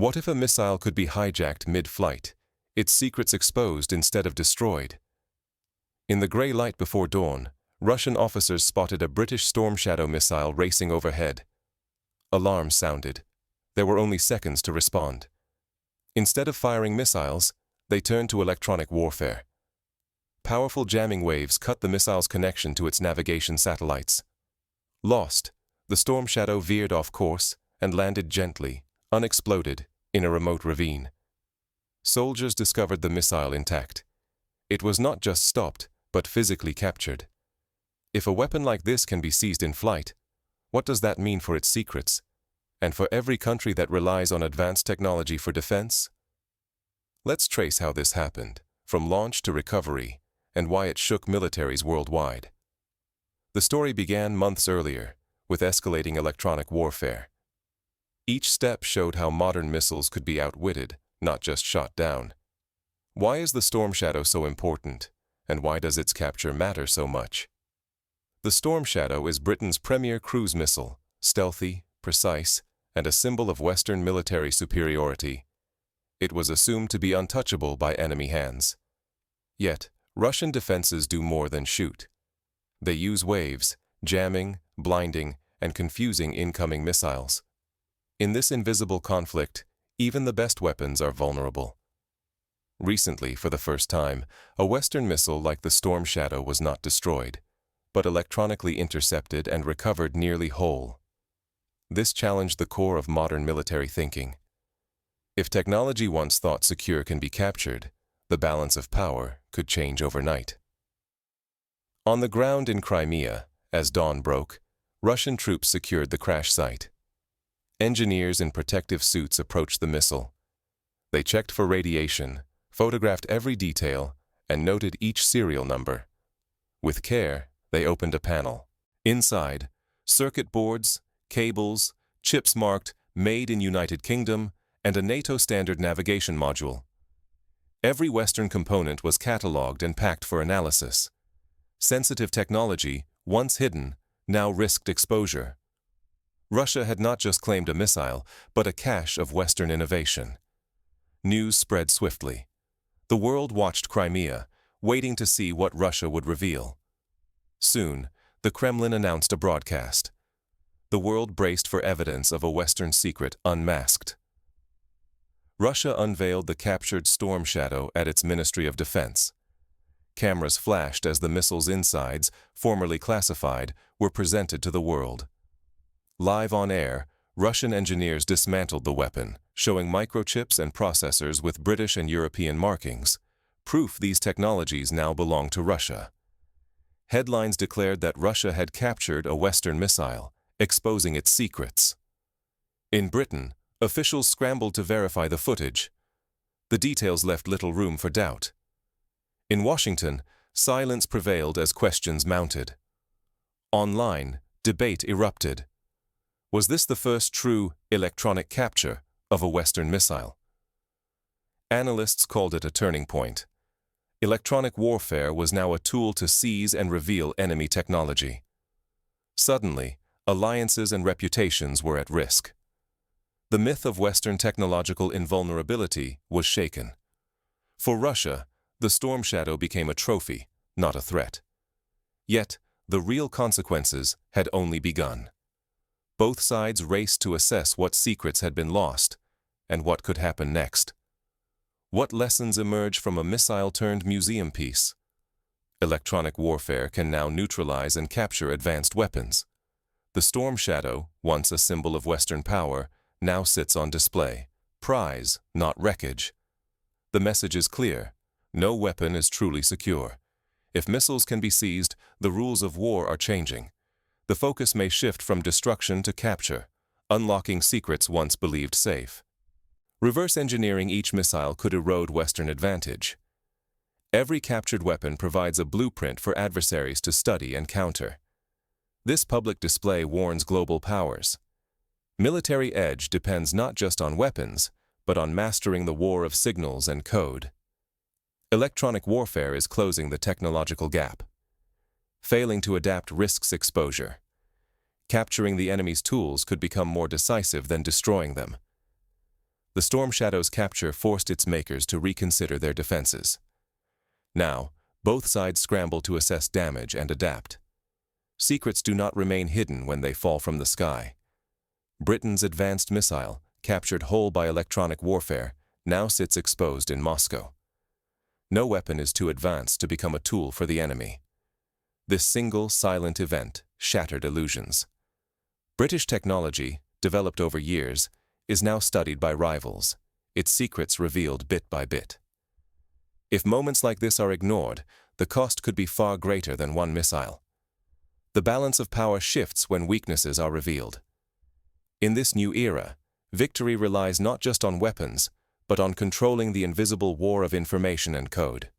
What if a missile could be hijacked mid-flight, its secrets exposed instead of destroyed? In the gray light before dawn, Russian officers spotted a British Storm Shadow missile racing overhead. Alarms sounded. There were only seconds to respond. Instead of firing missiles, they turned to electronic warfare. Powerful jamming waves cut the missile's connection to its navigation satellites. Lost, the Storm Shadow veered off course and landed gently, unexploded, in a remote ravine. Soldiers discovered the missile intact. It was not just stopped, but physically captured. If a weapon like this can be seized in flight, what does that mean for its secrets, and for every country that relies on advanced technology for defense? Let's trace how this happened, from launch to recovery, and why it shook militaries worldwide. The story began months earlier, with escalating electronic warfare. Each step showed how modern missiles could be outwitted, not just shot down. Why is the Storm Shadow so important, and why does its capture matter so much? The Storm Shadow is Britain's premier cruise missile, stealthy, precise, and a symbol of Western military superiority. It was assumed to be untouchable by enemy hands. Yet, Russian defenses do more than shoot. They use waves, jamming, blinding, and confusing incoming missiles. In this invisible conflict, even the best weapons are vulnerable. Recently, for the first time, a Western missile like the Storm Shadow was not destroyed, but electronically intercepted and recovered nearly whole. This challenged the core of modern military thinking. If technology once thought secure can be captured, the balance of power could change overnight. On the ground in Crimea, as dawn broke, Russian troops secured the crash site. Engineers in protective suits approached the missile. They checked for radiation, photographed every detail, and noted each serial number. With care, they opened a panel. Inside, circuit boards, cables, chips marked "Made in United Kingdom," and a NATO standard navigation module. Every Western component was catalogued and packed for analysis. Sensitive technology, once hidden, now risked exposure. Russia had not just claimed a missile, but a cache of Western innovation. News spread swiftly. The world watched Crimea, waiting to see what Russia would reveal. Soon, the Kremlin announced a broadcast. The world braced for evidence of a Western secret unmasked. Russia unveiled the captured Storm Shadow at its Ministry of Defense. Cameras flashed as the missile's insides, formerly classified, were presented to the world. Live on air, Russian engineers dismantled the weapon, showing microchips and processors with British and European markings, proof these technologies now belong to Russia. Headlines declared that Russia had captured a Western missile, exposing its secrets. In Britain, officials scrambled to verify the footage. The details left little room for doubt. In Washington, silence prevailed as questions mounted. Online, debate erupted. Was this the first true electronic capture of a Western missile? Analysts called it a turning point. Electronic warfare was now a tool to seize and reveal enemy technology. Suddenly, alliances and reputations were at risk. The myth of Western technological invulnerability was shaken. For Russia, the Storm Shadow became a trophy, not a threat. Yet, the real consequences had only begun. Both sides raced to assess what secrets had been lost and what could happen next. What lessons emerge from a missile-turned museum piece? Electronic warfare can now neutralize and capture advanced weapons. The Storm Shadow, once a symbol of Western power, now sits on display. Prize, not wreckage. The message is clear. No weapon is truly secure. If missiles can be seized, the rules of war are changing. The focus may shift from destruction to capture, unlocking secrets once believed safe. Reverse engineering each missile could erode Western advantage. Every captured weapon provides a blueprint for adversaries to study and counter. This public display warns global powers. Military edge depends not just on weapons, but on mastering the war of signals and code. Electronic warfare is closing the technological gap. Failing to adapt risks exposure. Capturing the enemy's tools could become more decisive than destroying them. The Storm Shadow's capture forced its makers to reconsider their defenses. Now, both sides scramble to assess damage and adapt. Secrets do not remain hidden when they fall from the sky. Britain's advanced missile, captured whole by electronic warfare, now sits exposed in Moscow. No weapon is too advanced to become a tool for the enemy. This single, silent event shattered illusions. British technology, developed over years, is now studied by rivals, its secrets revealed bit by bit. If moments like this are ignored, the cost could be far greater than one missile. The balance of power shifts when weaknesses are revealed. In this new era, victory relies not just on weapons, but on controlling the invisible war of information and code.